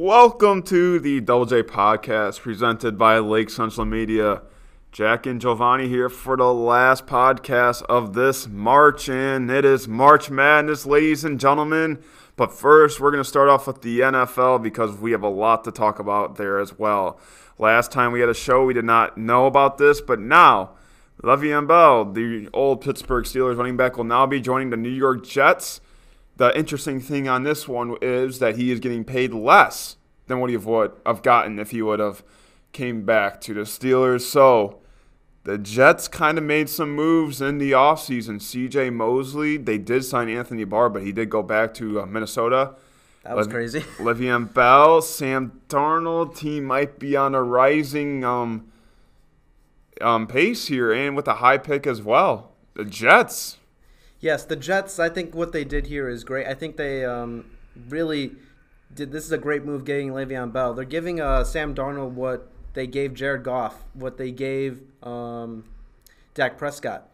Welcome to the Double J Podcast presented by Lake Central Media. Jack and Giovanni here for the last podcast of this March, and it is March Madness, ladies and gentlemen. But first, we're going to start off with the NFL because we have a lot to talk about there as well. Last time we had a show, we did not know about this, but now Le'Veon Bell, the old Pittsburgh Steelers running back, will now be joining the New York Jets. The interesting thing on this one is that he is getting paid less than what he would have gotten if he would have came back to the Steelers. So the Jets kind of made some moves in the offseason. C.J. Mosley, they did sign Anthony Barr, but he did go back to Minnesota. That was crazy. Le'Veon Bell, Sam Darnold, he might be on a rising pace here and with a high pick as well. The Jets. Yes, the Jets, I think what they did here is great. I think they really did. This is a great move getting Le'Veon Bell. They're giving Sam Darnold what they gave Jared Goff, what they gave Dak Prescott.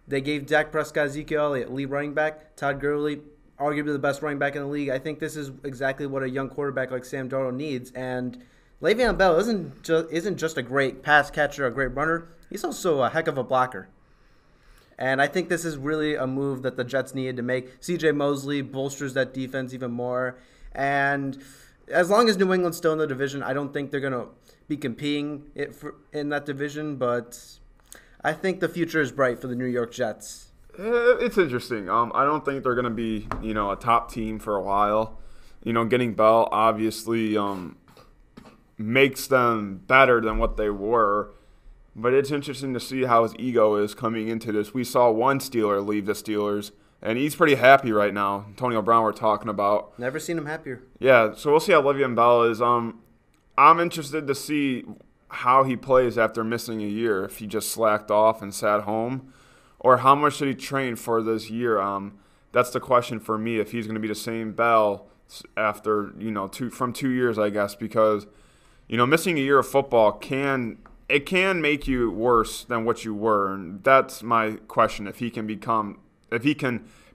They gave Dak Prescott Ezekiel Elliott, lead running back, Todd Gurley, arguably the best running back in the league. I think this is exactly what a young quarterback like Sam Darnold needs. And Le'Veon Bell isn't just a great pass catcher, a great runner. He's also a heck of a blocker. And I think this is really a move that the Jets needed to make. C.J. Mosley bolsters that defense even more. And as long as New England's still in the division, I don't think they're going to be competing in that division. But I think the future is bright for the New York Jets. It's interesting. I don't think they're going to be, a top team for a while. Getting Bell obviously makes them better than what they were. But it's interesting to see how his ego is coming into this. We saw one Steeler leave the Steelers, and he's pretty happy right now. Antonio Brown we're talking about. Never seen him happier. Yeah, so we'll see how Le'Veon Bell is. I'm interested to see how he plays after missing a year, if he just slacked off and sat home, or how much did he train for this year. That's the question for me, if he's going to be the same Bell after, from 2 years, I guess, because, missing a year of football can make you worse than what you were, and that's my question. If he can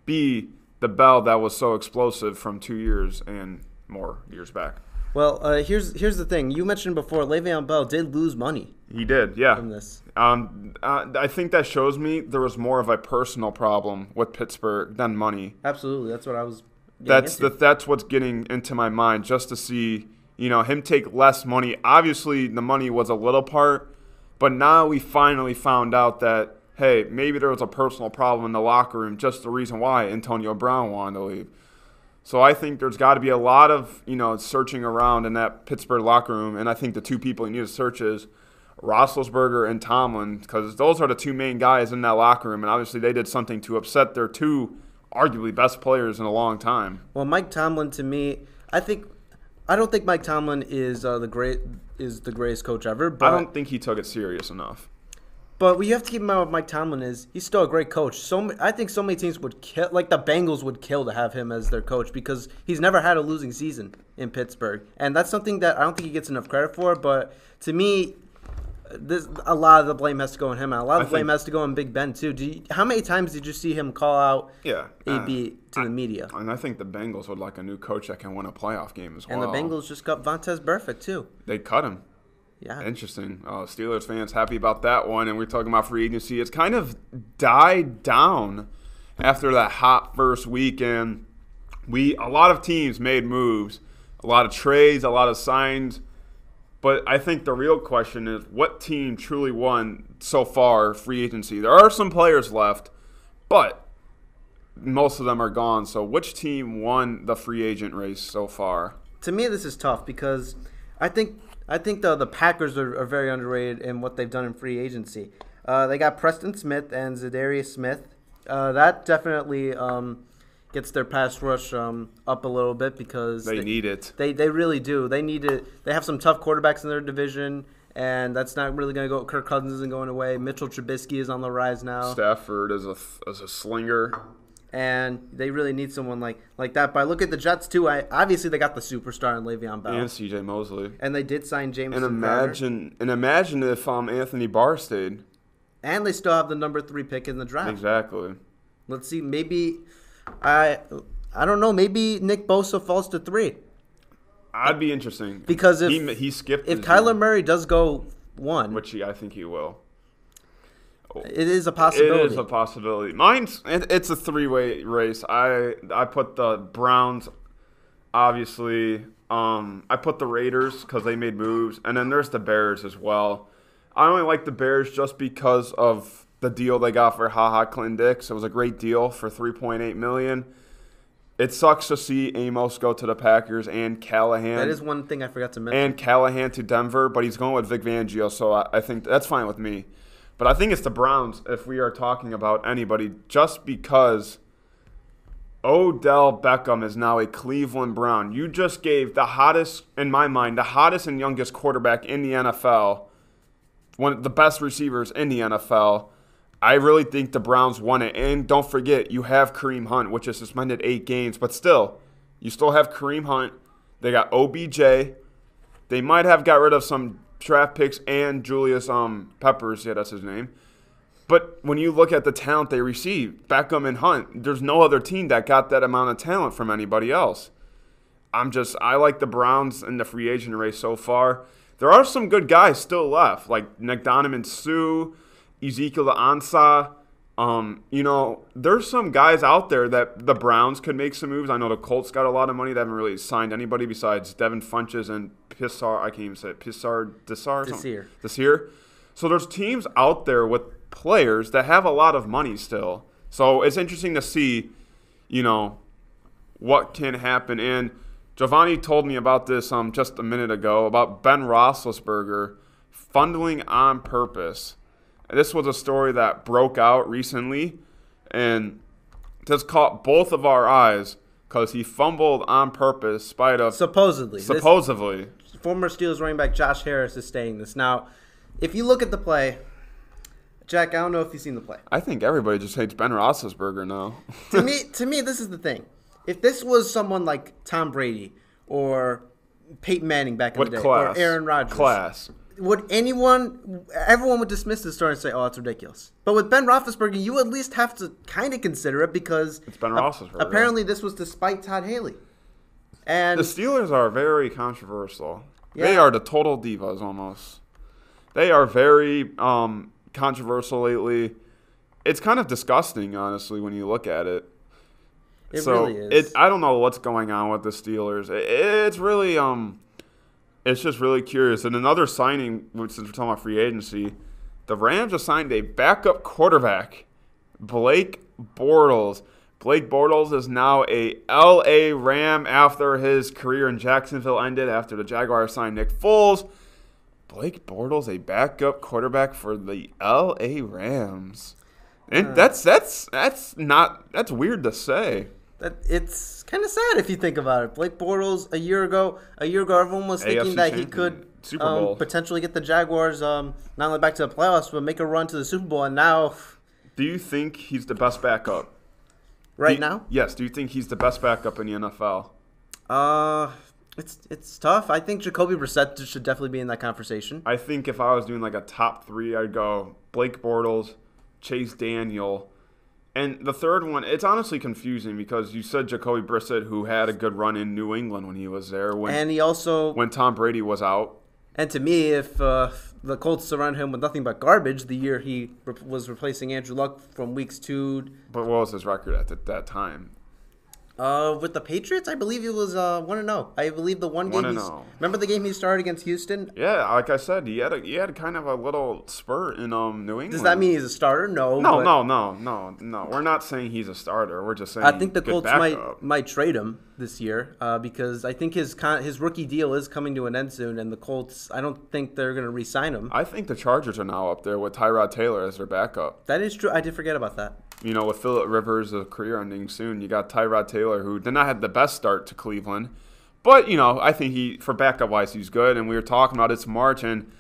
be the Bell that was so explosive from 2 years and more years back. Well, here's the thing. You mentioned before, Le'Veon Bell did lose money. He did, yeah. From this. I think that shows me there was more of a personal problem with Pittsburgh than money. Absolutely, that's what I was. That's what's getting into my mind, just to see. Him take less money. Obviously, the money was a little part, but now we finally found out that, hey, maybe there was a personal problem in the locker room, just the reason why Antonio Brown wanted to leave. So I think there's got to be a lot of, searching around in that Pittsburgh locker room, and I think the two people you need to search is Roethlisberger and Tomlin, because those are the two main guys in that locker room, and obviously they did something to upset their two arguably best players in a long time. Well, Mike Tomlin, to me, I don't think Mike Tomlin is the greatest coach ever. But I don't think he took it serious enough. But what you have to keep in mind with Mike Tomlin is he's still a great coach. I think so many teams would kill, like the Bengals would kill to have him as their coach because he's never had a losing season in Pittsburgh, and that's something that I don't think he gets enough credit for. But to me, a lot of the blame has to go on him, and a lot of the blame has to go on Big Ben too. How many times did you see him call out AB to the media? And I think the Bengals would like a new coach that can win a playoff game as well. And the Bengals just got Vontaze Burfict too. They cut him. Yeah. Interesting. Steelers fans happy about that one, and we're talking about free agency. It's kind of died down after that hot first week, and a lot of teams made moves, a lot of trades, a lot of signs. But I think the real question is, what team truly won so far free agency? There are some players left, but most of them are gone. So which team won the free agent race so far? To me, this is tough because I think the Packers are very underrated in what they've done in free agency. They got Preston Smith and Zadarius Smith. That definitely gets their pass rush up a little bit because they need it. They really do. They need it. They have some tough quarterbacks in their division, and that's not really going to go. Kirk Cousins isn't going away. Mitchell Trubisky is on the rise now. Stafford as a slinger. And they really need someone like that. But I look at the Jets, too. Obviously, they got the superstar in Le'Veon Bell. And C.J. Mosley. And they did sign James. And imagine if Anthony Barr stayed. And they still have the number 3 pick in the draft. Exactly. Let's see. Maybe I don't know. Maybe Nick Bosa falls to 3. I'd be interesting because if he skipped, if Kyler Murray does go 1, which I think he will. It is a possibility. It is a possibility. It's a 3-way race. I put the Browns, obviously. I put the Raiders because they made moves, and then there's the Bears as well. I only like the Bears just because of the deal they got for HaHa Clinton-Dix. It was a great deal for $3.8 million. It sucks to see Amos go to the Packers and Callahan. That is one thing I forgot to mention. And Callahan to Denver, but he's going with Vic Fangio, so I think that's fine with me. But I think it's the Browns if we are talking about anybody, just because Odell Beckham is now a Cleveland Brown. You just gave the hottest, in my mind, the hottest and youngest quarterback in the NFL, one of the best receivers in the NFL. I really think the Browns won it. And don't forget, you have Kareem Hunt, which is suspended 8 games. But still, you still have Kareem Hunt. They got OBJ. They might have got rid of some draft picks and Julius Peppers. Yeah, that's his name. But when you look at the talent they received, Beckham and Hunt, there's no other team that got that amount of talent from anybody else. I like the Browns in the free agent race so far. There are some good guys still left, like Nick Donovan Sue, Ezekiel Ansah. There's some guys out there that the Browns could make some moves. I know the Colts got a lot of money. They haven't really signed anybody besides Devin Funches and Desir. So there's teams out there with players that have a lot of money still. So it's interesting to see, what can happen. And Giovanni told me about this just a minute ago about Ben Roethlisberger fumble on purpose. This was a story that broke out recently and just caught both of our eyes because he fumbled on purpose, spite of supposedly. Former Steelers running back Josh Harris is saying this. Now, if you look at the play, Jack, I don't know if you've seen the play. I think everybody just hates Ben Roethlisberger now. to me, this is the thing. If this was someone like Tom Brady or Peyton Manning back in the day, or Aaron Rodgers, everyone would dismiss this story and say, oh, it's ridiculous. But with Ben Roethlisberger, you at least have to kind of consider it because it's Ben Roethlisberger. Apparently this was despite Todd Haley. And the Steelers are very controversial. Yeah. They are the total divas almost. They are very controversial lately. It's kind of disgusting, honestly, when you look at it. It really is. I don't know what's going on with the Steelers. It's really it's just really curious. And another signing, since we're talking about free agency, the Rams have signed a backup quarterback, Blake Bortles. Blake Bortles is now a L.A. Ram after his career in Jacksonville ended after the Jaguars signed Nick Foles. Blake Bortles, a backup quarterback for the L.A. Rams. And that's weird to say. It's kind of sad if you think about it. Blake Bortles, a year ago, everyone was thinking that he could Super Bowl. Potentially get the Jaguars not only back to the playoffs, but make a run to the Super Bowl. And now, do you think he's the best backup now? Yes. Do you think he's the best backup in the NFL? It's tough. I think Jacoby Brissett should definitely be in that conversation. I think if I was doing like a top 3, I'd go Blake Bortles, Chase Daniel. And the third one, it's honestly confusing because you said Jacoby Brissett, who had a good run in New England when he was there. And he also... when Tom Brady was out. And to me, if the Colts surround him with nothing but garbage the year he was replacing Andrew Luck from weeks 2... But what was his record at that time? With the Patriots, I believe he was 1-0. I believe the one game. 1-0. Remember the game he started against Houston? Yeah, like I said, he had kind of a little spurt in New England. Does that mean he's a starter? No. No. We're not saying he's a starter. We're just saying I think the Colts might trade him this year because I think his rookie deal is coming to an end soon, and the Colts, I don't think they're going to re-sign him. I think the Chargers are now up there with Tyrod Taylor as their backup. That is true. I did forget about that. With Phillip Rivers' career ending soon, you got Tyrod Taylor, who did not have the best start to Cleveland. But, I think for backup-wise, he's good. And we were talking about it's March, and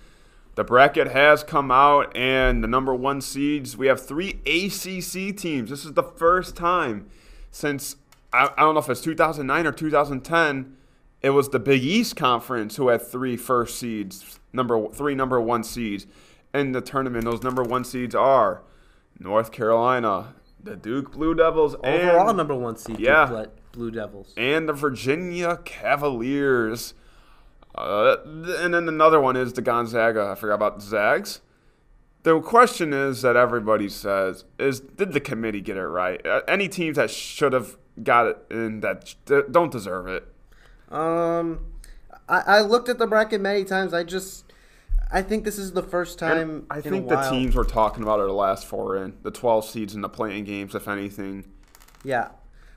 the bracket has come out, and the number 1 seeds, we have 3 ACC teams. This is the first time since, I don't know if it's 2009 or 2010, it was the Big East Conference who had 3 first seeds, number 1 seeds in the tournament. Those number 1 seeds are North Carolina, the Duke Blue Devils, overall number 1 seed, yeah, Blue Devils, and the Virginia Cavaliers. And then another one is the Gonzaga. I forgot about the Zags. The question is that everybody says is, did the committee get it right? Any teams that should have got it in that don't deserve it? I looked at the bracket many times. I think this is the first time And I think the teams we're talking about are the last four in, the 12 seeds in the playing games, if anything. Yeah,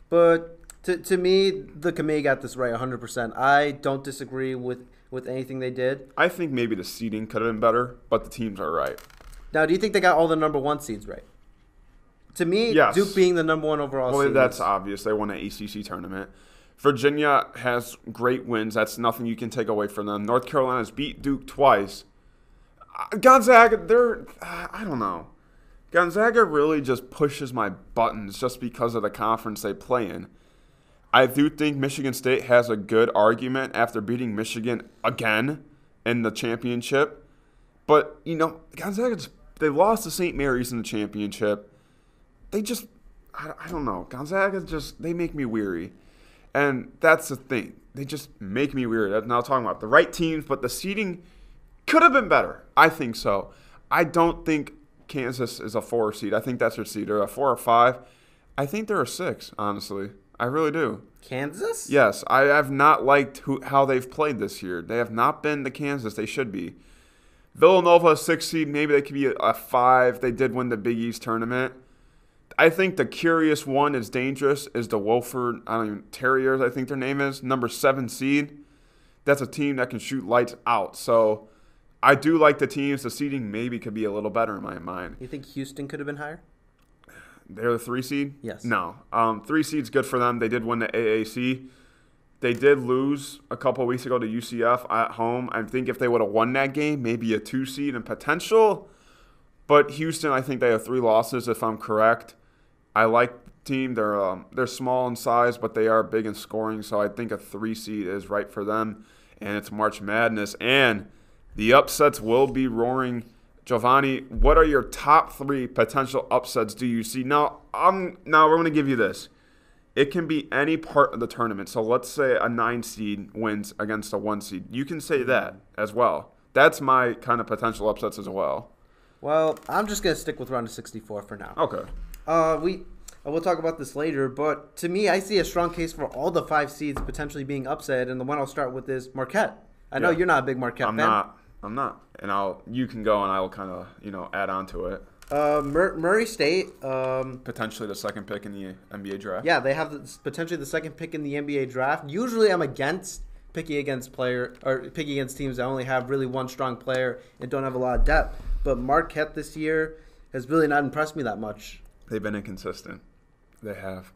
but to me, the committee got this right 100%. I don't disagree with anything they did. I think maybe the seeding could have been better, but the teams are right. Now, do you think they got all the number one seeds right? To me, Yes. Duke being the number one overall Well, seed. that's obvious. They won an ACC tournament. Virginia has great wins. That's nothing you can take away from them. North Carolina's beat Duke twice. Gonzaga, I don't know. Gonzaga really just pushes my buttons just because of the conference they play in. I do think Michigan State has a good argument after beating Michigan again in the championship. But, Gonzaga, they lost to St. Mary's in the championship. They just, I don't know. Gonzaga they make me weary. And that's the thing. They just make me weary. That's not talking about the right teams, but the seeding could have been better. I think so. I don't think Kansas is a 4 seed. I think that's their seed. They're a 4 or 5. I think they're a 6, honestly. I really do. Kansas? Yes. I have not liked how they've played this year. They have not been the Kansas they should be. Villanova, a 6 seed. Maybe they could be a 5. They did win the Big East tournament. I think the curious one is dangerous is the Wofford Terriers, I think their name is, number 7 seed. That's a team that can shoot lights out. So I do like the teams. The seeding maybe could be a little better in my mind. You think Houston could have been higher? They're the 3 seed? Yes. No. 3 seed's good for them. They did win the AAC. They did lose a couple of weeks ago to UCF at home. I think if they would have won that game, maybe a 2 seed and potential. But Houston, I think they have 3 losses if I'm correct. I like the team. They're small in size, but they are big in scoring. So I think a 3 seed is right for them. And it's March Madness. And the upsets will be roaring. Giovanni, what are your top 3 potential upsets do you see? Now we're going to give you this. It can be any part of the tournament. So let's say a 9 seed wins against a 1 seed. You can say that as well. That's my kind of potential upsets as well. Well, I'm just going to stick with round of 64 for now. Okay. We'll talk about this later, but to me, I see a strong case for all the 5 seeds potentially being upset, and the one I'll start with is Marquette. I know you're not a big Marquette fan. I'm not. And you can go and I will kind of, add on to it. Murray State. Potentially the second pick in the NBA draft. Yeah, they have potentially the second pick in the NBA draft. Usually I'm picking against teams that only have really one strong player and don't have a lot of depth. But Marquette this year has really not impressed me that much. They've been inconsistent. They have.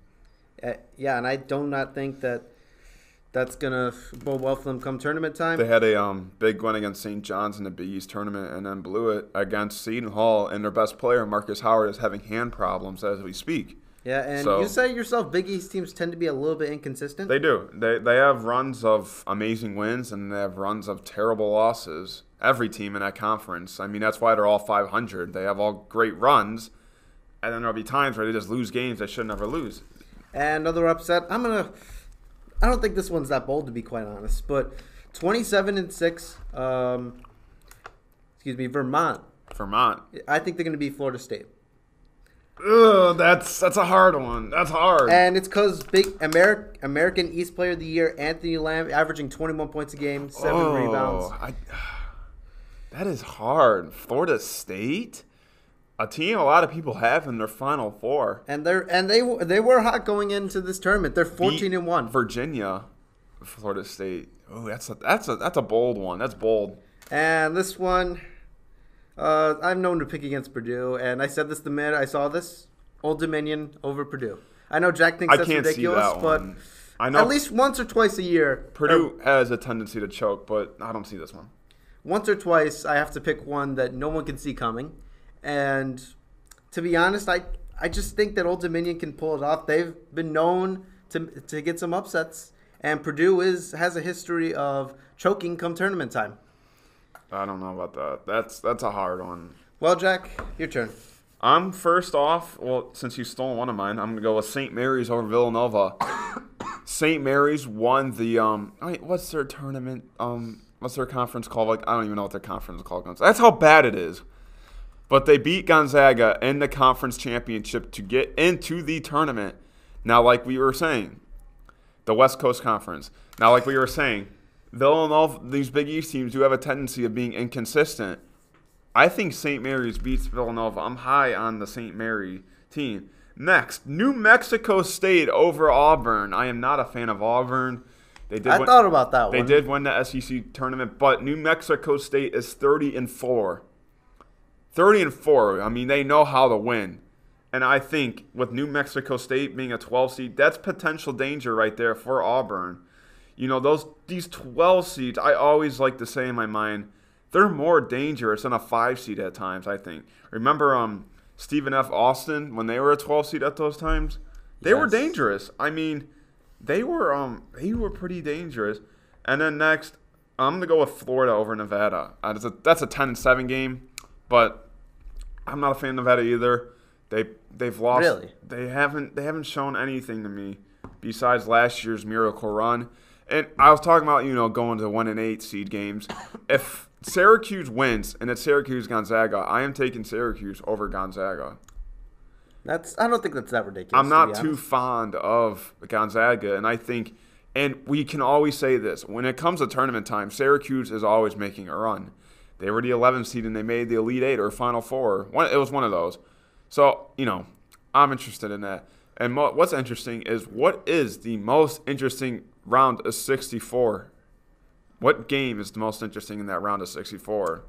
Yeah, and I do not think that's going to bode well for them come tournament time. They had a big win against St. John's in the Big East tournament and then blew it against Seton Hall, and their best player, Marcus Howard, is having hand problems as we speak. Yeah, and you say yourself Big East teams tend to be a little bit inconsistent? They do. They have runs of amazing wins and they have runs of terrible losses. Every team in that conference. I mean, that's why they're all 500. They have all great runs, and then there'll be times where they just lose games they should never lose. And another upset, I don't think this one's that bold, to be quite honest, but 27-6, Vermont. Vermont. I think they're going to be Florida State. Ugh, that's a hard one. That's hard. And it's because big American East Player of the Year, Anthony Lamb, averaging 21 points a game, 7 rebounds. That is hard. Florida State? A team a lot of people have in their Final Four. And they were hot going into this tournament. They're 14-1. Virginia, Florida State. Oh, that's a bold one. That's bold. And this one, I'm known to pick against Purdue, and I said this the minute I saw this: Old Dominion over Purdue. I know Jack thinks that's ridiculous, but I know at least once or twice a year, Purdue has a tendency to choke, but I don't see this one. Once or twice, I have to pick one that no one can see coming. And to be honest, I just think that Old Dominion can pull it off. They've been known to get some upsets, and Purdue has a history of choking come tournament time. I don't know about that. That's a hard one. Well, Jack, your turn. I'm first off. Well, since you stole one of mine, I'm going to go with St. Mary's over Villanova. St. Mary's won the what's their tournament? What's their conference called? Like, I don't even know what their conference is called. That's how bad it is. But they beat Gonzaga in the conference championship to get into the tournament. Now, like we were saying, the West Coast Conference. Now, like we were saying, Villanova, these Big East teams do have a tendency of being inconsistent. I think St. Mary's beats Villanova. I'm high on the St. Mary team. Next, New Mexico State over Auburn. I am not a fan of Auburn. I thought about that one. They did win the SEC tournament, but New Mexico State is 30-4. 30-4. I mean, they know how to win. And I think with New Mexico State being a 12 seed, that's potential danger right there for Auburn. You know, these 12 seeds, I always like to say in my mind, they're more dangerous than a 5 seed at times, I think. Remember Stephen F. Austin, when they were a 12 seed at those times? They were dangerous. I mean, they were pretty dangerous. And then next, I'm going to go with Florida over Nevada. That's a 10-7 game, but I'm not a fan of Nevada either. They've lost. Really? They haven't shown anything to me besides last year's miracle run. And I was talking about, going to 1-8 seed games. If Syracuse wins and it's Syracuse-Gonzaga, I am taking Syracuse over Gonzaga. I don't think that's that ridiculous. I'm not too fond of Gonzaga, and we can always say this. When it comes to tournament time, Syracuse is always making a run. They were the 11th seed and they made the Elite Eight or Final Four. It was one of those. So, I'm interested in that. And what's interesting is, what is the most interesting round of 64? What game is the most interesting in that round of 64?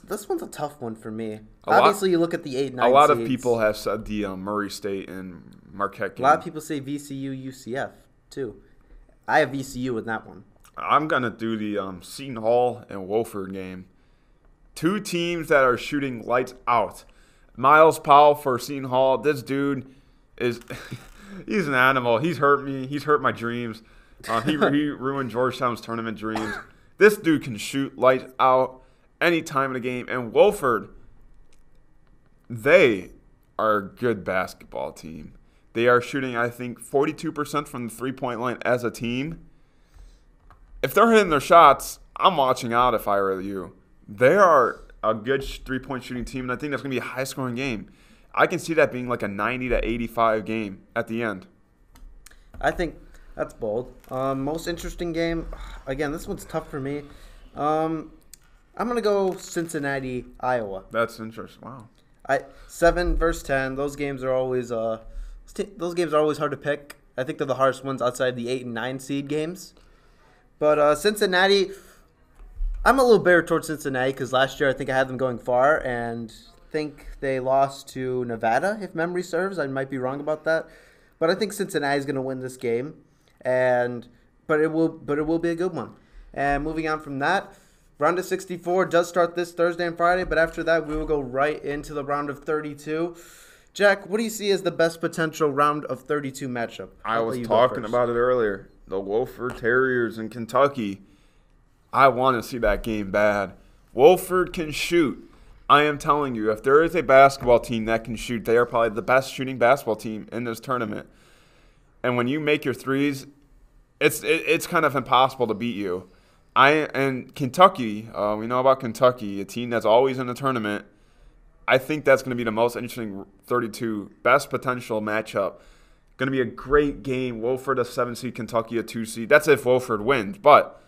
This one's a tough one for me. Obviously, you look at the 8-9 A lot seeds. of people have said the Murray State and Marquette game. A lot of people say VCU, UCF, too. I have VCU in that one. I'm going to do the Seton Hall and Wofford game. Two teams that are shooting lights out. Miles Powell for Seton Hall. This dude is he's an animal. He's hurt me. He's hurt my dreams. He ruined Georgetown's tournament dreams. This dude can shoot lights out any time in the game. And Wofford, they are a good basketball team. They are shooting, I think, 42% from the three-point line as a team. If they're hitting their shots, I'm watching out if I were you. They are a good three-point shooting team, and I think that's going to be a high-scoring game. I can see that being like a 90-85 game at the end. I think that's bold. Most interesting game, again, this one's tough for me. I'm going to go Cincinnati, Iowa. That's interesting. Wow. 7 versus 10. Those games are always hard to pick. I think they're the hardest ones outside the 8 and 9 seed games. But Cincinnati, I'm a little bitter towards Cincinnati because last year I think I had them going far, and think they lost to Nevada, if memory serves. I might be wrong about that. But I think Cincinnati is going to win this game, but it will be a good one. And moving on from that, round of 64 does start this Thursday and Friday, but after that we will go right into the round of 32. Jack, what do you see as the best potential round of 32 matchup? I was talking about it earlier. The Wofford Terriers in Kentucky. I want to see that game bad. Wofford can shoot. I am telling you, if there is a basketball team that can shoot, they are probably the best shooting basketball team in this tournament. And when you make your threes, it's kind of impossible to beat you. And Kentucky, we know about Kentucky, a team that's always in the tournament. I think that's going to be the most interesting 32 best potential matchup. Going to be a great game. Wofford a 7 seed, Kentucky a 2 seed. That's if Wofford wins. But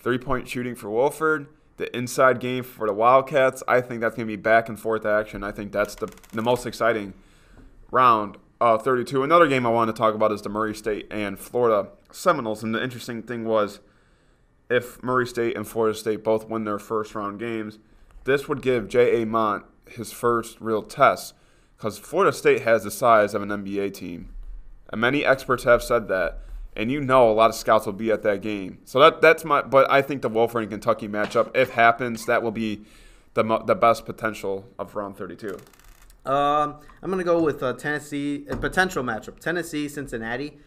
3-point shooting for Wofford, the inside game for the Wildcats, I think that's going to be back and forth action. I think that's the most exciting round of 32. Another game I want to talk about is the Murray State and Florida Seminoles. And the interesting thing was, if Murray State and Florida State both win their first round games, this would give J.A. Mont his first real test, because Florida State has the size of an NBA team. And many experts have said that. And a lot of scouts will be at that game. So that's but I think the Wofford and Kentucky matchup, if happens, that will be the best potential of round 32. I'm going to go with Tennessee, a potential matchup. Tennessee, Cincinnati.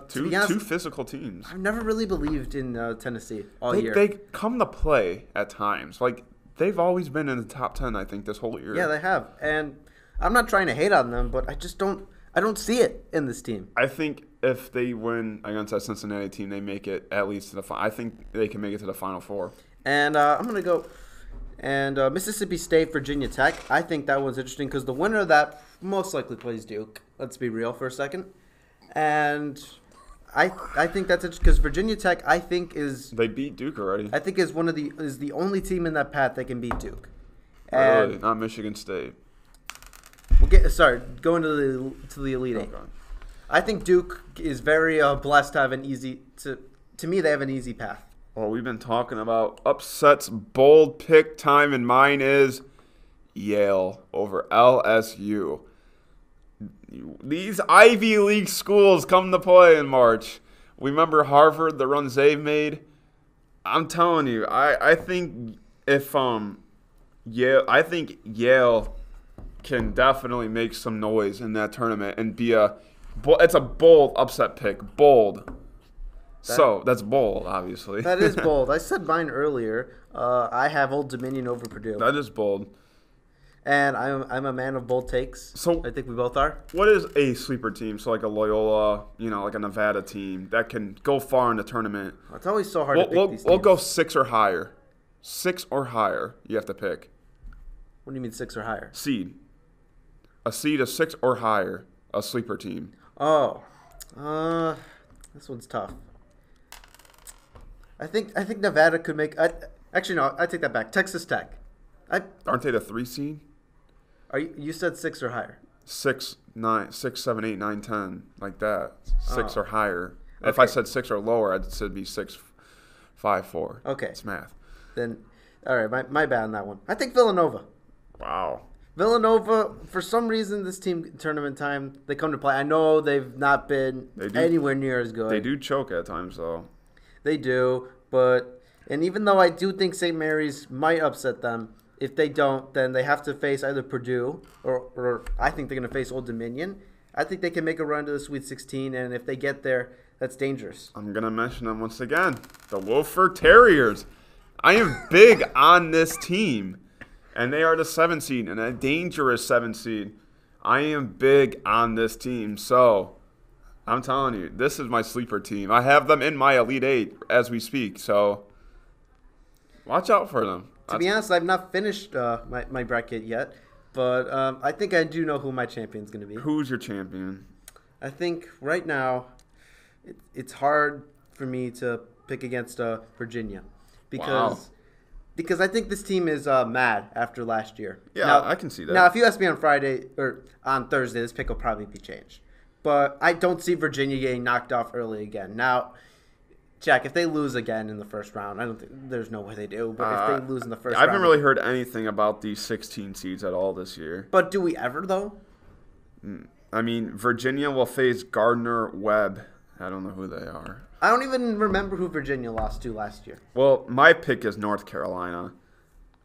Two physical teams. I've never really believed in Tennessee all year. They come to play at times. Like, they've always been in the top 10, I think, this whole year. Yeah, they have. And I'm not trying to hate on them, but I don't see it in this team. I think if they win against that Cincinnati team, they make it at least to the I think they can make it to the Final Four. And I'm going to go and Mississippi State, Virginia Tech. I think that one's interesting because the winner of that most likely plays Duke. Let's be real for a second. And I think that's interesting because Virginia Tech, I think they beat Duke already. I think is the only team in that path that can beat Duke. Really? Not Michigan State. Going to the Elite Eight. Okay. I think Duke is very blessed to have an easy to me they have an easy path. Well, we've been talking about upsets. Bold pick time, and mine is Yale over LSU. These Ivy League schools come to play in March. We remember Harvard, the runs they've made. I'm telling you, I think Yale can definitely make some noise in that tournament and be it's a bold upset pick. Bold. That's bold, obviously. That is bold. I said mine earlier. I have Old Dominion over Purdue. That is bold. And I'm a man of bold takes. So I think we both are. What is a sleeper team? So like a Loyola, like a Nevada team that can go far in the tournament. It's always so hard to pick these teams. We'll go 6 or higher. 6 or higher, you have to pick. What do you mean 6 or higher? Seed. A seed of 6 or higher, a sleeper team. Oh. This one's tough. I think Nevada could make. Actually, no. I take that back. Texas Tech. Aren't they the 3 seed? You said 6 or higher? 6, 7, 8, 9, 10, like that. 6 or higher. Okay. If I said 6 or lower, I'd say it'd be 6, 5, 4. Okay. It's math. Then, all right. My bad on that one. I think Villanova. Wow. Villanova, for some reason, this team tournament time they come to play. I know they've not been anywhere near as good. They do choke at times, though. They do, and even though I do think St. Mary's might upset them, if they don't, then they have to face either Purdue or I think they're going to face Old Dominion. I think they can make a run to the Sweet 16, and if they get there, that's dangerous. I'm going to mention them once again. The Wofford Terriers. I am big on this team, and they are the 7 seed, and a dangerous 7 seed. I am big on this team, so I'm telling you, this is my sleeper team. I have them in my Elite Eight as we speak, so watch out for them. To be honest, I've not finished my bracket yet, but I think I do know who my champion's going to be. Who's your champion? I think right now it's hard for me to pick against Virginia because I think this team is mad after last year. Yeah, now, I can see that. Now, if you ask me on Friday or on Thursday, this pick will probably be changed. But I don't see Virginia getting knocked off early again. Now, Jack, if they lose again in the first round, I don't think there's no way they do. But if they lose in the first round, I haven't really heard anything about these 16 seeds at all this year. But do we ever though? I mean, Virginia will face Gardner-Webb. I don't know who they are. I don't even remember who Virginia lost to last year. Well, my pick is North Carolina.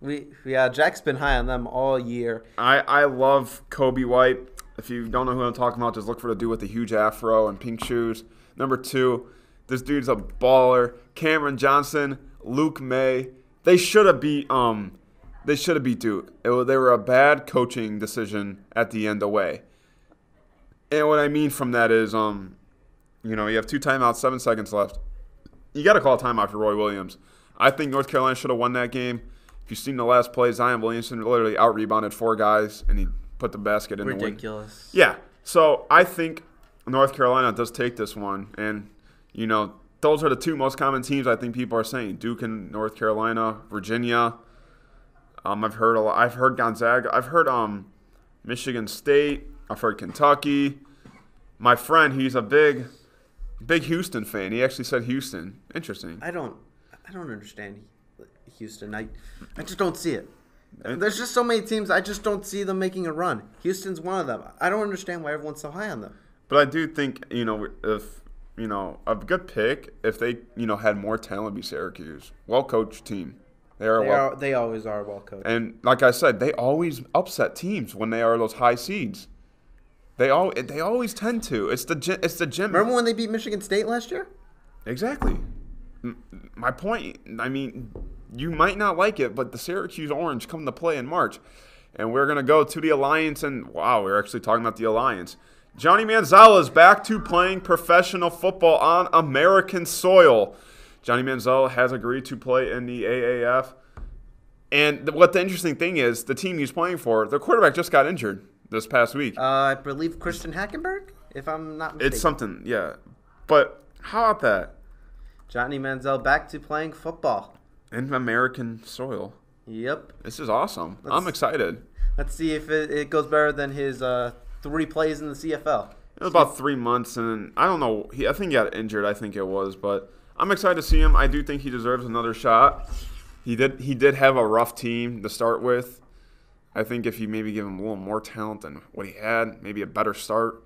Jack's been high on them all year. I love Kobe White. If you don't know who I'm talking about, just look for the dude with the huge afro and pink shoes. Number 2, this dude's a baller. Cameron Johnson, Luke May. They should have beat Duke. They were a bad coaching decision at the end away. And what I mean from that is, you have 2 timeouts, 7 seconds left. You got to call a timeout for Roy Williams. I think North Carolina should have won that game. If you've seen the last play, Zion Williamson literally out-rebounded 4 guys, and he put the basket in the win. Ridiculous. Yeah. So I think North Carolina does take this one. And, those are the 2 most common teams I think people are saying. Duke and North Carolina, Virginia. I've heard Gonzaga. I've heard Michigan State. I've heard Kentucky. My friend, he's a big Houston fan. He actually said Houston. Interesting. I don't understand Houston. I just don't see it. There's just so many teams. I just don't see them making a run. Houston's one of them. I don't understand why everyone's so high on them. But I do think if a good pick, if they had more talent, would be Syracuse. Well coached team. They always are well coached. And like I said, they always upset teams when they are those high seeds. They always tend to. It's the gym. Remember when they beat Michigan State last year? Exactly. My point. I mean, you might not like it, but the Syracuse Orange come to play in March, and we're gonna go to the Alliance. And wow, we're actually talking about the Alliance. Johnny Manziel is back to playing professional football on American soil. Johnny Manziel has agreed to play in the AAF. And what the interesting thing is, the team he's playing for, the quarterback just got injured this past week. I believe Christian Hackenberg, if I'm not mistaken. It's something, yeah. But how about that? Johnny Manziel back to playing football. In American soil. Yep. This is awesome. I'm excited. Let's see if it goes better than his 3 plays in the CFL. It was about 3 months, and I don't know. I think he got injured, I think it was. But I'm excited to see him. I do think he deserves another shot. He did have a rough team to start with. I think if you maybe give him a little more talent than what he had, maybe a better start.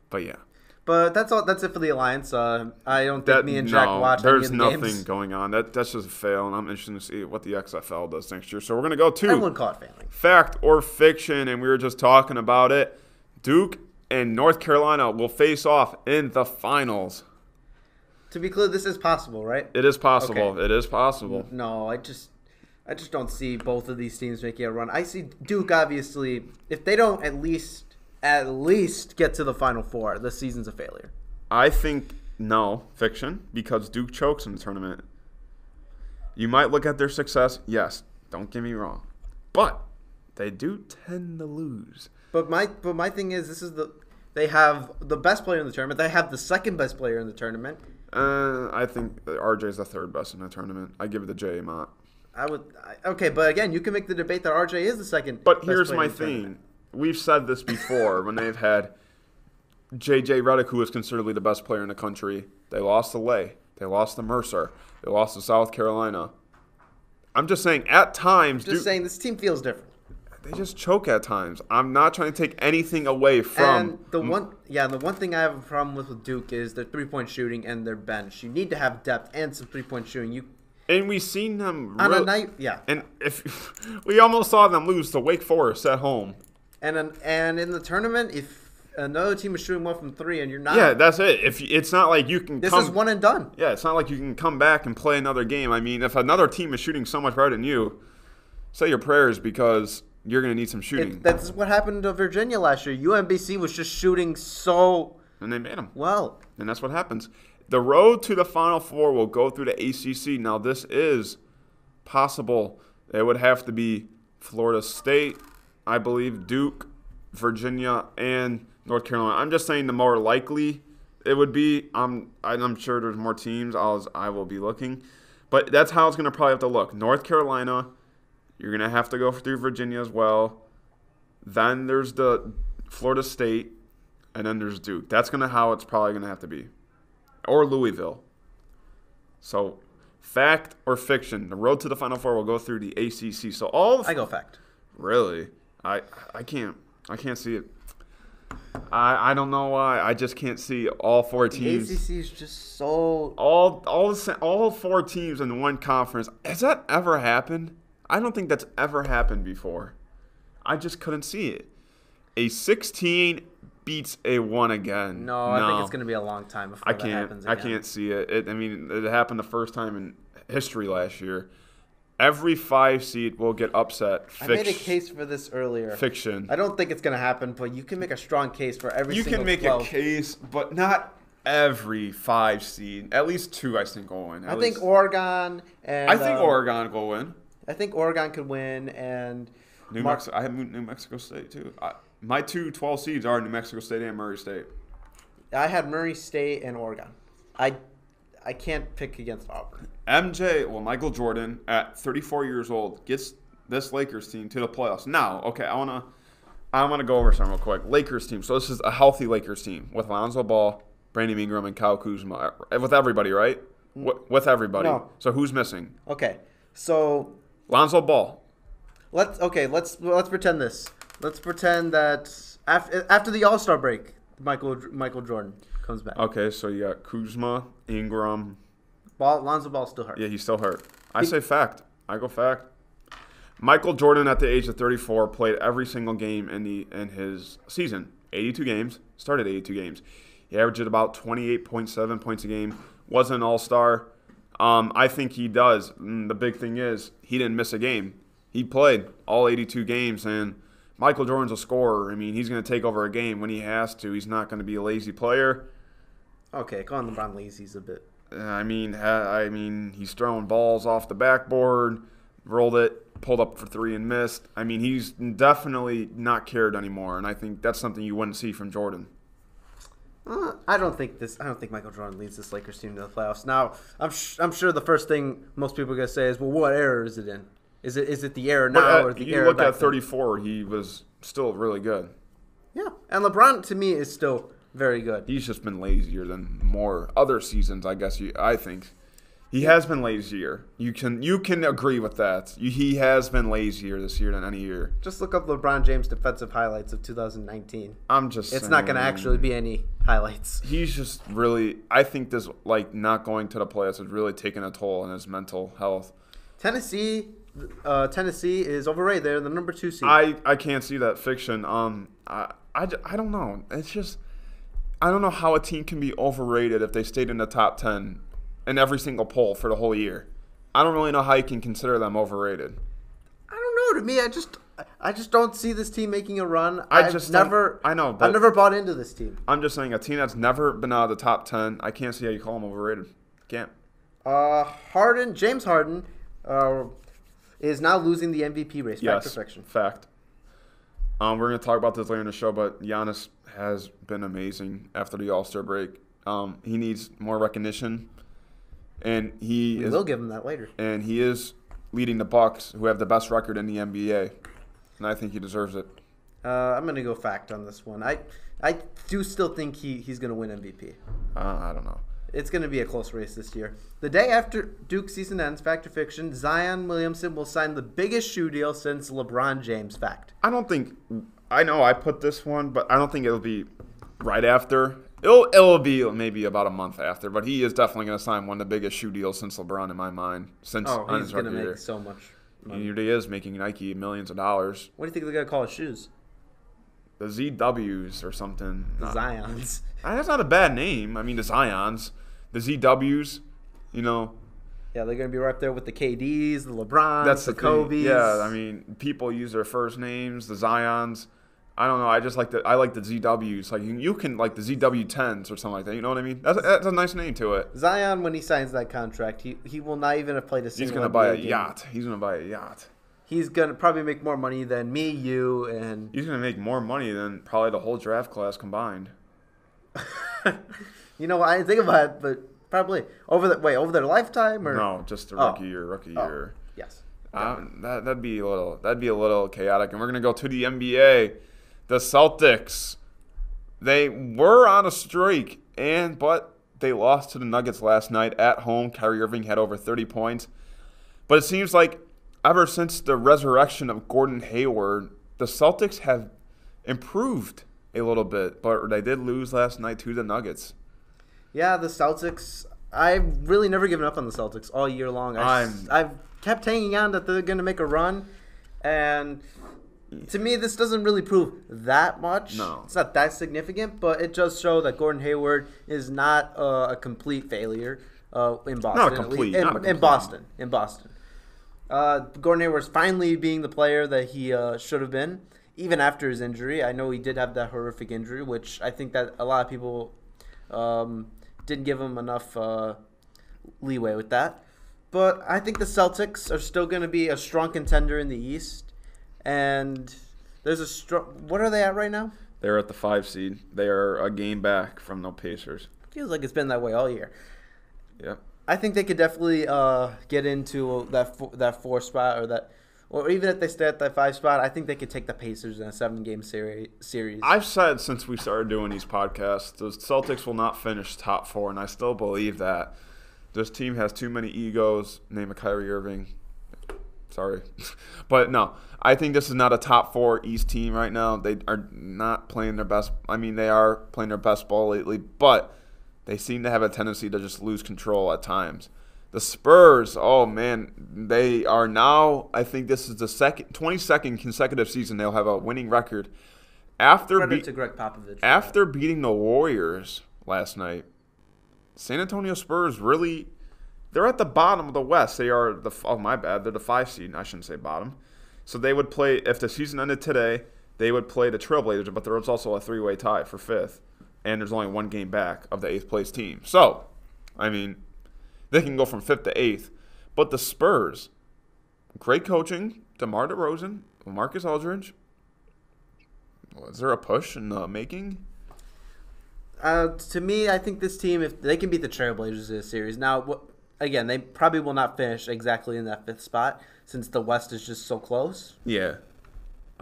But, yeah. But that's all. That's it for the Alliance. I don't think me and Jack watch any of the games. There's nothing going on. That's just a fail, and I'm interested to see what the XFL does next year. So we're going to go to I wouldn't call it failing. Fact or fiction, and we were just talking about it. Duke and North Carolina will face off in the finals. To be clear, this is possible, right? It is possible. Okay. It is possible. No, I just don't see both of these teams making a run. I see Duke, obviously, if they don't at least get to the Final Four, this season's a failure. I think no, fiction, because Duke chokes in the tournament. You might look at their success. Yes, don't get me wrong, but they do tend to lose. But my thing is, they have the best player in the tournament. They have the second best player in the tournament. I think RJ is the third best in the tournament. I give it to J. Mott. Okay, but again, you can make the debate that RJ is the second. But here's my thing. We've said this before when they've had J.J. Redick, who was considered the best player in the country. They lost to Lay. They lost to Mercer. They lost to South Carolina. I'm just saying, at times... saying this team feels different. They just choke at times. I'm not trying to take anything away from... And the one thing I have a problem with Duke is their three-point shooting and their bench. You need to have depth and some three-point shooting. And we've seen them... On a night, yeah. And if we almost saw them lose to Wake Forest at home. And in the tournament, if another team is shooting well from 3 and you're not... Yeah, that's it. It's not like you can This is one and done. Yeah, it's not like you can come back and play another game. I mean, if another team is shooting so much better than you, say your prayers because you're going to need some shooting. That's what happened to Virginia last year. UMBC was just shooting so... And they made them. Well. And that's what happens. The road to the Final Four will go through the ACC. Now, this is possible. It would have to be Florida State, I believe, Duke, Virginia, and North Carolina. I'm just saying the more likely it would be. I'm sure there's more teams. I will be looking. But that's how it's going to probably have to look. North Carolina, you're going to have to go through Virginia as well. Then there's the Florida State, and then there's Duke. That's how it's probably going to have to be. Or Louisville. So, fact or fiction, the road to the Final Four will go through the ACC. So I go fact. Really? I can't see it. I don't know why. I just can't see all 4 teams. The ACC is just so... All 4 teams in one conference. Has that ever happened? I don't think that's ever happened before. I just couldn't see it. A 16 beats a 1 again. No, I think it's going to be a long time before that happens again. I can't see it. It happened the first time in history last year. Every 5 seed will get upset. I made a case for this earlier. Fiction. I don't think it's going to happen, but you can make a strong case for every single 12. You can make a case, but not every 5 seed. At least 2, I think, will win. I think Oregon and... I think Oregon will win. I think Oregon could win, and... I have New Mexico State, too. My 2 12 seeds are New Mexico State and Murray State. I had Murray State and Oregon. I can't pick against Auburn. Michael Jordan, at 34 years old, gets this Lakers team to the playoffs. Now, okay, I wanna go over some real quick. Lakers team. So this is a healthy Lakers team with Lonzo Ball, Brandon Ingram, and Kyle Kuzma. With everybody, right? With everybody. No. So who's missing? Okay, so Lonzo Ball. Let's pretend this. Let's pretend that after the All-Star break, Michael Jordan comes back. Okay, so you got Kuzma, Ingram. Lonzo Ball's still hurt. Yeah, he's still hurt. I say fact. I go fact. Michael Jordan, at the age of 34, played every single game in his season. 82 games. Started 82 games. He averaged about 28.7 points a game. Was an all-star. I think he does. And the big thing is he didn't miss a game. He played all 82 games, and Michael Jordan's a scorer. I mean, he's going to take over a game when he has to. He's not going to be a lazy player. Okay, calling LeBron lazy's a bit. I mean, he's throwing balls off the backboard, rolled it, pulled up for three and missed. I mean, he's definitely not cared anymore, and I think that's something you wouldn't see from Jordan. I don't think Michael Jordan leads this Lakers team to the playoffs. Now, I'm sure the first thing most people are gonna say is, well, what era is it in? Is it the era now or the you era look back at 34, he was still really good. then? Yeah, and LeBron to me is still very good. He's just been lazier than more other seasons, I guess. I think he has been lazier. You can agree with that. He has been lazier this year than any year. Just look up LeBron James defensive highlights of 2019. It's not going to actually be any highlights. He's just really. I think this not going to the playoffs is really taking a toll on his mental health. Tennessee is overrated. They're the number 2 seed. I can't see that fiction. I don't know. It's just I don't know how a team can be overrated if they stayed in the top 10 in every single poll for the whole year. I don't really know how you can consider them overrated. I don't know. To me, I just don't see this team making a run. I've never bought into this team. I'm just saying a team that's never been out of the top 10. I can't see how you call them overrated. Can't. James Harden, is now losing the MVP race. Fact or fiction? Fact. We're going to talk about this later in the show, but Giannis has been amazing after the All-Star break. He needs more recognition, and we'll give him that later. And he is leading the Bucks, who have the best record in the NBA, and I think he deserves it. I'm going to go fact on this one. I do still think he's going to win MVP. I don't know. It's going to be a close race this year. The day after Duke season ends, fact or fiction, Zion Williamson will sign the biggest shoe deal since LeBron James. Fact. I know I put this one, but I don't think it'll be right after. It'll be maybe about a month after, but he is definitely going to sign one of the biggest shoe deals since LeBron in my mind. He's going to make so much money. He is making Nike millions of dollars. What do you think they're going to call his shoes? The ZWs or something. The Zions. That's not a bad name. I mean, the Zions. The ZWs, Yeah, they're going to be right there with the KDs, the LeBrons, the Kobe's. Yeah, I mean, people use their first names, the Zions. I don't know. I like the ZWs. Like you can like the ZW10s or something like that. You know what I mean? That's a nice name to it. Zion, when he signs that contract, he will not even have played a single. He's going to buy a yacht. He's going to buy a yacht. He's going to probably make more money than me, you, and... He's going to make more money than probably the whole draft class combined. You know, I didn't think about it, but probably over their lifetime, or no, just the rookie year. Yes, that'd be a little chaotic. And we're gonna go to the NBA. The Celtics, they were on a streak, but they lost to the Nuggets last night at home. Kyrie Irving had over 30 points, but it seems like ever since the resurrection of Gordon Hayward, the Celtics have improved a little bit, but they did lose last night to the Nuggets. Yeah, the Celtics. I've really never given up on the Celtics all year long. I've kept hanging on that they're going to make a run, and to me, this doesn't really prove that much. No. It's not that significant, but it does show that Gordon Hayward is not a complete failure in Boston. Not complete. In Boston. Gordon Hayward's finally being the player that he should have been, even after his injury. I know he did have that horrific injury, which I think that a lot of people didn't give him enough leeway with that. But I think the Celtics are still going to be a strong contender in the East. And there's a strong... What are they at right now? They're at the 5 seed. They are a game back from the Pacers. Feels like it's been that way all year. Yep. I think they could definitely get into that 4 spot or even if they stay at that 5 spot, I think they could take the Pacers in a 7-game series. I've said since we started doing these podcasts, the Celtics will not finish top 4, and I still believe that. This team has too many egos. Name of Kyrie Irving. Sorry. But no, I think this is not a top 4 East team right now. They are not playing their best. I mean, they are playing their best ball lately, but they seem to have a tendency to just lose control at times. The Spurs, oh man, they are now, I think this is the 22nd consecutive season they'll have a winning record. Credit to Greg Popovich. After beating the Warriors last night, San Antonio Spurs really, they're at the bottom of the West. They are they're the 5 seed. I shouldn't say bottom. So they would play, if the season ended today, they would play the Trailblazers, but there was also a 3-way tie for 5th, and there's only one game back of the 8th place team. So, I mean, they can go from 5th to 8th. But the Spurs, great coaching, DeMar DeRozan, Marcus Aldridge. Is there a push in the making? To me, I think this team, if they can beat the Trailblazers in this series. Now, again, they probably will not finish exactly in that 5th spot since the West is just so close. Yeah.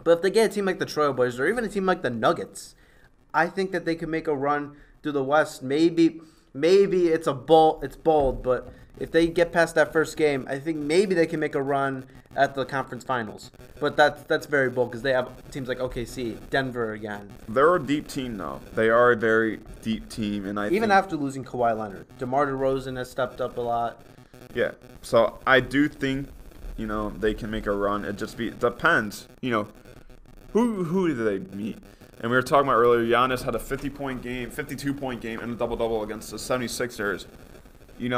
But if they get a team like the Trailblazers or even a team like the Nuggets, I think that they could make a run through the West. Maybe it's bold, but if they get past that first game, I think maybe they can make a run at the conference finals. But that's very bold because they have teams like OKC, Denver again. They're a deep team, though. They are a very deep team, and even after losing Kawhi Leonard, DeMar DeRozan has stepped up a lot. Yeah, so I do think they can make a run. It depends. Who did they meet? And we were talking about earlier, Giannis had a 50-point game, 52-point game, and a double-double against the 76ers. We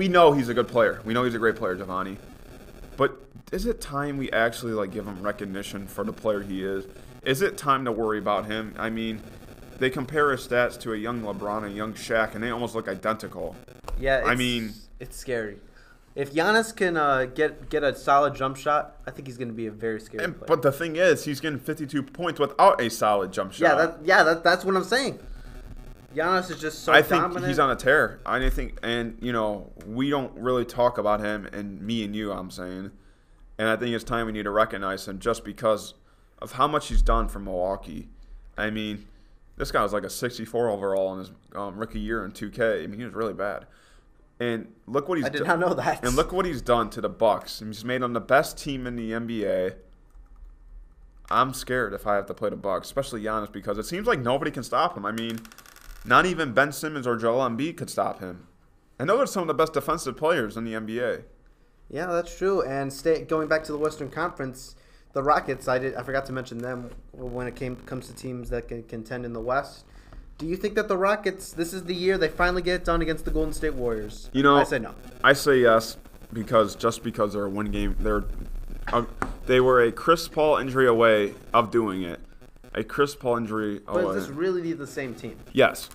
know he's a good player. We know he's a great player, Giovanni. But is it time we actually give him recognition for the player he is? Is it time to worry about him? I mean, they compare his stats to a young LeBron and a young Shaq, and they almost look identical. Yeah, it's scary. If Giannis can get a solid jump shot, I think he's going to be a very scary player. But the thing is, he's getting 52 points without a solid jump shot. That's what I'm saying. Giannis is just so dominant. I think he's on a tear. We don't really talk about him, and me and you, I'm saying. And I think it's time we need to recognize him just because of how much he's done for Milwaukee. I mean, this guy was like a 64 overall in his rookie year in 2K. I mean, he was really bad. And look what he's done. I did not know that. And look what he's done to the Bucks. He's made them the best team in the NBA. I'm scared if I have to play the Bucks, especially Giannis, because it seems like nobody can stop him. I mean, not even Ben Simmons or Joel Embiid could stop him. And those are some of the best defensive players in the NBA. Yeah, that's true. And going back to the Western Conference, the Rockets, I forgot to mention them when it comes to teams that can contend in the West. Do you think that the Rockets, this is the year they finally get it done against the Golden State Warriors? I say no. I say yes because they're one game. They were a Chris Paul injury away of doing it. A Chris Paul injury away. But is this really the same team? Yes.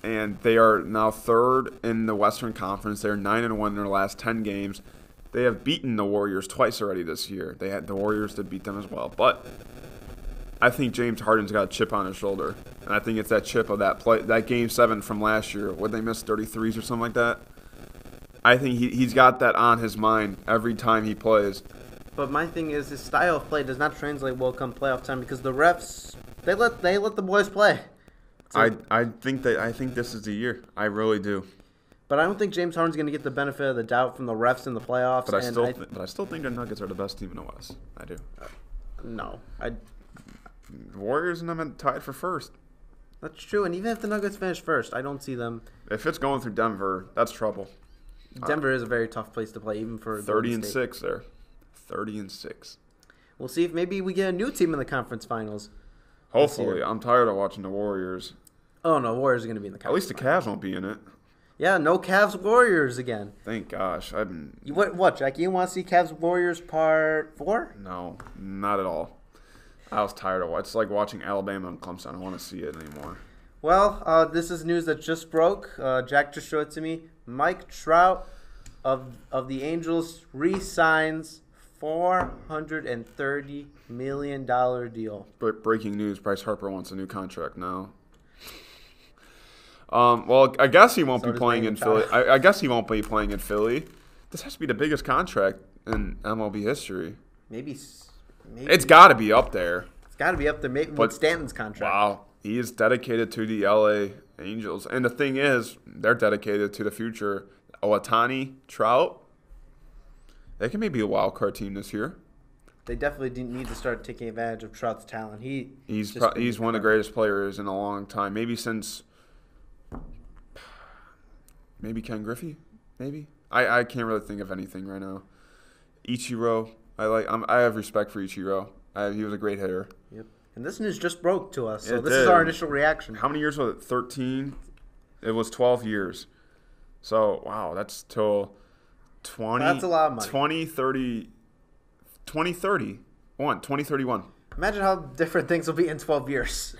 And they are now third in the Western Conference. They're 9-1 in their last 10 games. They have beaten the Warriors twice already this year. They had the Warriors to beat them as well. But I think James Harden's got a chip on his shoulder. And I think it's that chip of that Game 7 from last year. Would they miss 33s or something like that? I think he's got that on his mind every time he plays. But my thing is his style of play does not translate well come playoff time because the refs, they let the boys play. So, I think this is the year. I really do. But I don't think James Harden's going to get the benefit of the doubt from the refs in the playoffs. But I still think the Nuggets are the best team in the West. I do. No. The Warriors and them are tied for first. That's true. And even if the Nuggets finish first, I don't see them. If it's going through Denver, that's trouble. Denver is a very tough place to play, even for 30-6 there. 30-6. We'll see if maybe we get a new team in the conference finals. Hopefully. I'm tired of watching the Warriors. Oh, no. Warriors are going to be in the conference At least the Cavs won't be in it. Yeah, no Cavs Warriors again. Thank gosh. What, Jack? You want to see Cavs Warriors Part 4? No, not at all. I was tired of it. It's like watching Alabama and Clemson. I don't want to see it anymore. Well, this is news that just broke. Jack just showed it to me. Mike Trout of the Angels re-signs $430 million deal. Breaking news: Bryce Harper wants a new contract now. Well, I guess he won't be playing in Philly. I guess he won't be playing in Philly. This has to be the biggest contract in MLB history. Maybe. It's got to be up there. It's got to be up there. Maybe with Stanton's contract. Wow, he is dedicated to the LA Angels, and the thing is, they're dedicated to the future. Ohtani, Trout, they can maybe a wild card team this year. They definitely need to start taking advantage of Trout's talent. He's one of the greatest players in a long time. Maybe since Ken Griffey. Maybe I can't really think of anything right now. Ichiro, I have respect for Ichiro. He was a great hitter. Yep. And this news just broke to us, so this is our initial reaction. How many years was it? 13. It was 12 years. So wow, that's till 20. That's a lot of money. 2030. 2031. Imagine how different things will be in 12 years.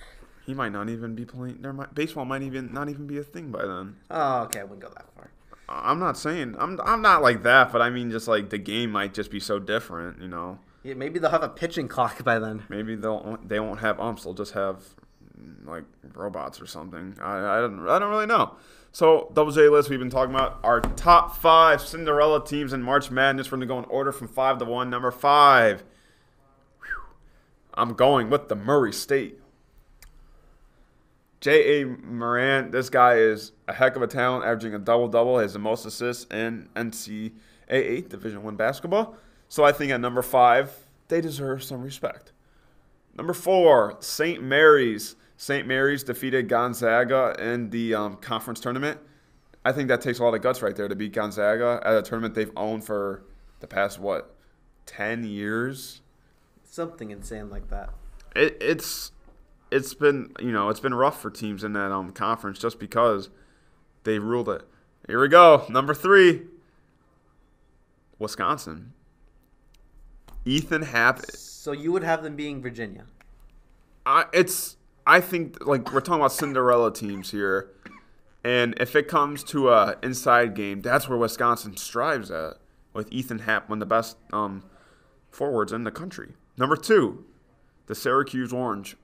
He might not even be playing. Baseball might not even be a thing by then. Oh, okay, I wouldn't go that far. I'm not saying I'm not like that, but I mean just like the game might just be so different, you know. Yeah, maybe they'll have a pitching clock by then. Maybe they won't have umps. They'll just have like robots or something. I don't really know. So Double J list, we've been talking about our top 5 Cinderella teams in March Madness. We're gonna go in order from 5 to 1. Number 5. I'm going with the Murray State. J.A. Morant, this guy is a heck of a talent, averaging a double-double. He has the most assists in NCAA Division I basketball. So I think at number 5, they deserve some respect. Number 4, St. Mary's. St. Mary's defeated Gonzaga in the conference tournament. I think that takes a lot of guts right there to beat Gonzaga at a tournament they've owned for the past, 10 years? Something insane like that. It's been rough for teams in that conference just because they ruled it. Here we go. Number 3, Wisconsin. Ethan Happ. So you would have them being Virginia. I think like we're talking about Cinderella teams here, and if it comes to a inside game, that's where Wisconsin strives at with Ethan Happ, one of the best forwards in the country. Number 2, the Syracuse Orange.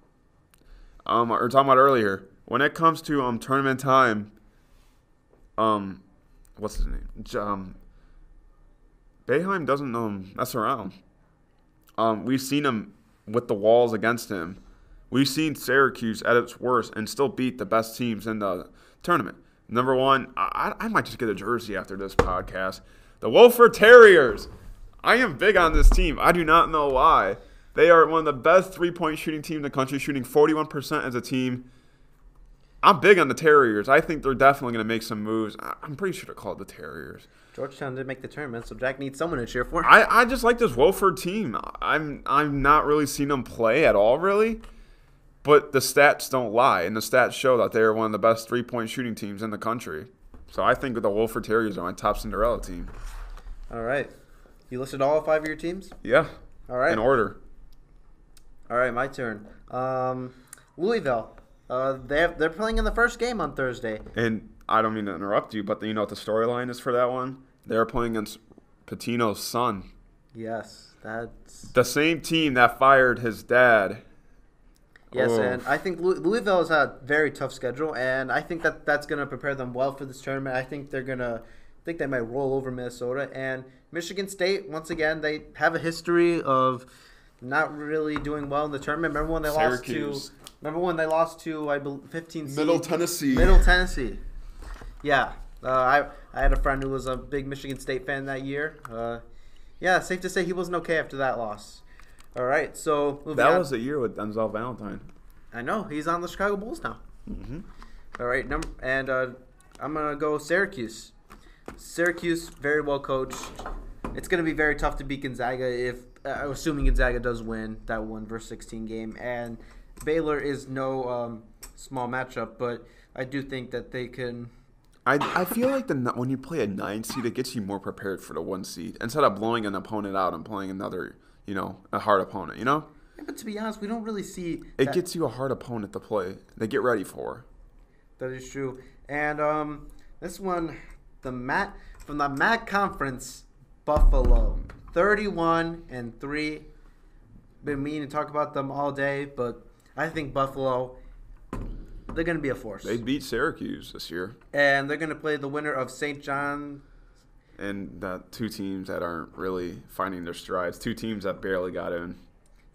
We were talking about earlier. When it comes to tournament time, what's his name? Boeheim doesn't mess around. We've seen him with the walls against him. We've seen Syracuse at its worst and still beat the best teams in the tournament. Number 1, I might just get a jersey after this podcast. The Wolford Terriers. I am big on this team. I do not know why. They are one of the best three-point shooting teams in the country, shooting 41% as a team. I'm big on the Terriers. I think they're definitely going to make some moves. I'm pretty sure they're called the Terriers. Georgetown did make the tournament, so Jack needs someone to cheer for. I just like this Wolford team. I'm not really seeing them play at all, really. But the stats don't lie, and the stats show that they are one of the best three-point shooting teams in the country. So I think the Wolford Terriers are my top Cinderella team. All right. You listed all 5 of your teams? Yeah. All right. In order. All right, my turn. Louisville. They're playing in the first game on Thursday. And I don't mean to interrupt you, but you know what the storyline is for that one? They're playing against Pitino's son. Yes, that's the same team that fired his dad. Yes, and I think Louisville has a very tough schedule, and I think that's going to prepare them well for this tournament. I think they might roll over Minnesota. And Michigan State, once again, they have a history of not really doing well in the tournament. Remember when they lost to I believe 15 seed? Middle Tennessee. Middle Tennessee. Yeah, I had a friend who was a big Michigan State fan that year. Yeah, safe to say he wasn't okay after that loss. All right, so that was the year with Denzel Valentine. I know he's on the Chicago Bulls now. Mm-hmm. All right, I'm gonna go Syracuse. Syracuse, very well coached. It's gonna be very tough to beat Gonzaga if, assuming Gonzaga does win that 1-16 game. And Baylor is no small matchup, but I do think that they can. I feel like when you play a 9 seed, it gets you more prepared for the 1 seed instead of blowing an opponent out and playing another. A hard opponent, Yeah, but to be honest, we don't really see. It gets you a hard opponent to play. They get ready for. That is true. And this one, from the MAC Conference, Buffalo, 31-3. Been meaning to talk about them all day, but I think Buffalo, they're going to be a force. They beat Syracuse this year. And they're going to play the winner of St. John. And two teams that aren't really finding their strides. 2 teams that barely got in.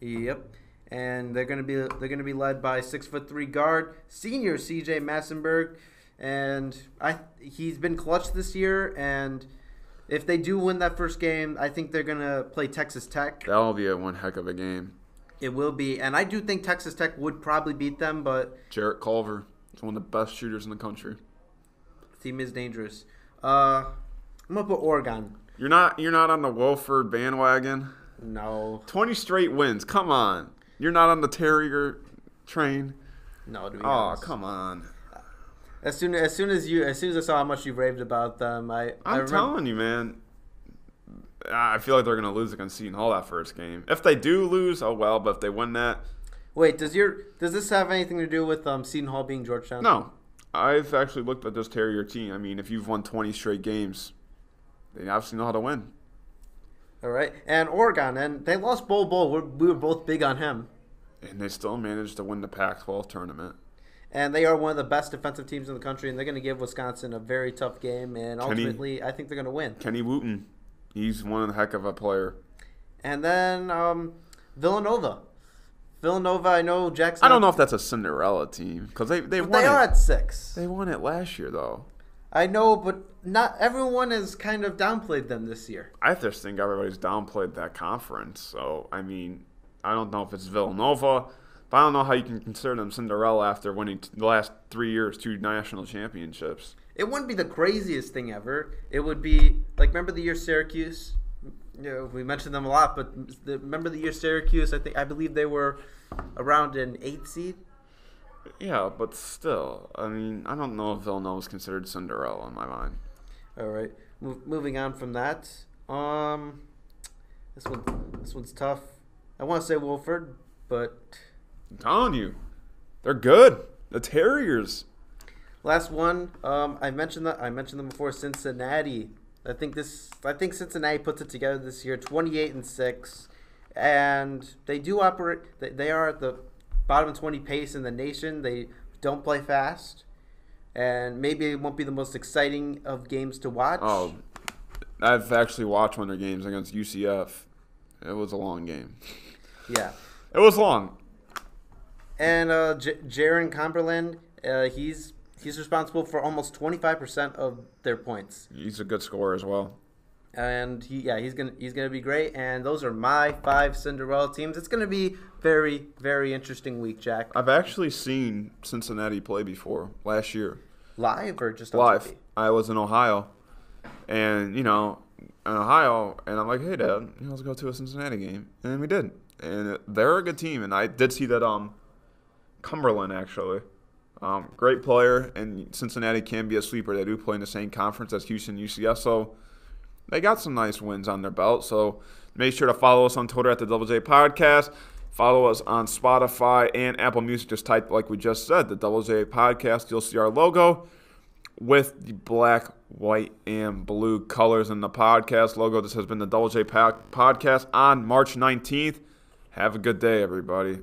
Yep, and they're gonna be led by 6'3" guard senior C.J. Massenberg, and he's been clutch this year. And if they do win that first game, I think they're gonna play Texas Tech. That'll be one heck of a game. It will be, and I do think Texas Tech would probably beat them, but Jarrett Culver is one of the best shooters in the country. The team is dangerous. I'm gonna put Oregon. You're not on the Wolford bandwagon? No. 20 straight wins. Come on. You're not on the Terrier train? No, to be honest. Oh, come on. As soon as I saw how much you raved about them, I'm telling you, man. I feel like they're going to lose against Seton Hall that first game. If they do lose, oh well. But if they win that, Wait, does this have anything to do with Seton Hall being Georgetown? no. I've actually looked at this Terrier team. I mean, if you've won 20 straight games, they obviously know how to win. All right, and Oregon, and they lost Bol Bol. We were both big on him, And they still managed to win the Pac-12 tournament. and they are one of the best defensive teams in the country, and they're going to give Wisconsin a very tough game, and ultimately, I think they're going to win. Kenny Wooten, he's one heck of a player. And then Villanova. Villanova, I know Jackson. I don't know if that's a Cinderella team because they won They it. are at 6. They won it last year though. I know, but not everyone has kind of downplayed them this year. I just think everybody's downplayed that conference. So I mean, I don't know if it's Villanova, but I don't know how you can consider them Cinderella after winning the last 3 years 2 national championships. It wouldn't be the craziest thing ever. It would be like, remember the year Syracuse? You know, we mentioned them a lot, but remember the year Syracuse? I believe they were around an 8th seed. Yeah, but still, I mean, I don't know if Villanova is considered Cinderella in my mind. All right, moving on from that. This one's tough. I want to say Wolford, but I'm telling you, they're good. The Terriers. last one. I mentioned them before. Cincinnati. I think Cincinnati puts it together this year. 28-6, and they do operate. They are at the bottom of 20 pace in the nation. They don't play fast, and maybe it won't be the most exciting of games to watch. Oh, I've actually watched one of their games against UCF. It was a long game. Yeah. It was long. And Jaron Cumberland, he's responsible for almost 25% of their points, He's a good scorer as well. and he's gonna be great. And those are my 5 Cinderella teams. It's gonna be very, very interesting week, Jack. I've actually seen Cincinnati play before last year. Live or just on Live. TV? I was in Ohio. And, in Ohio, and I'm like, hey, Dad, let's go to a Cincinnati game. And we did. And they're a good team. And I did see that Cumberland, actually. Great player, and Cincinnati can be a sleeper. They do play in the same conference as Houston UCF, so they got some nice wins on their belt. So make sure to follow us on Twitter at the Double J Podcast. Follow us on Spotify and Apple Music. Just type, like we just said, the Double J Podcast. You'll see our logo with the black, white, and blue colors in the podcast logo. This has been the Double J Podcast on March 19th. Have a good day, everybody.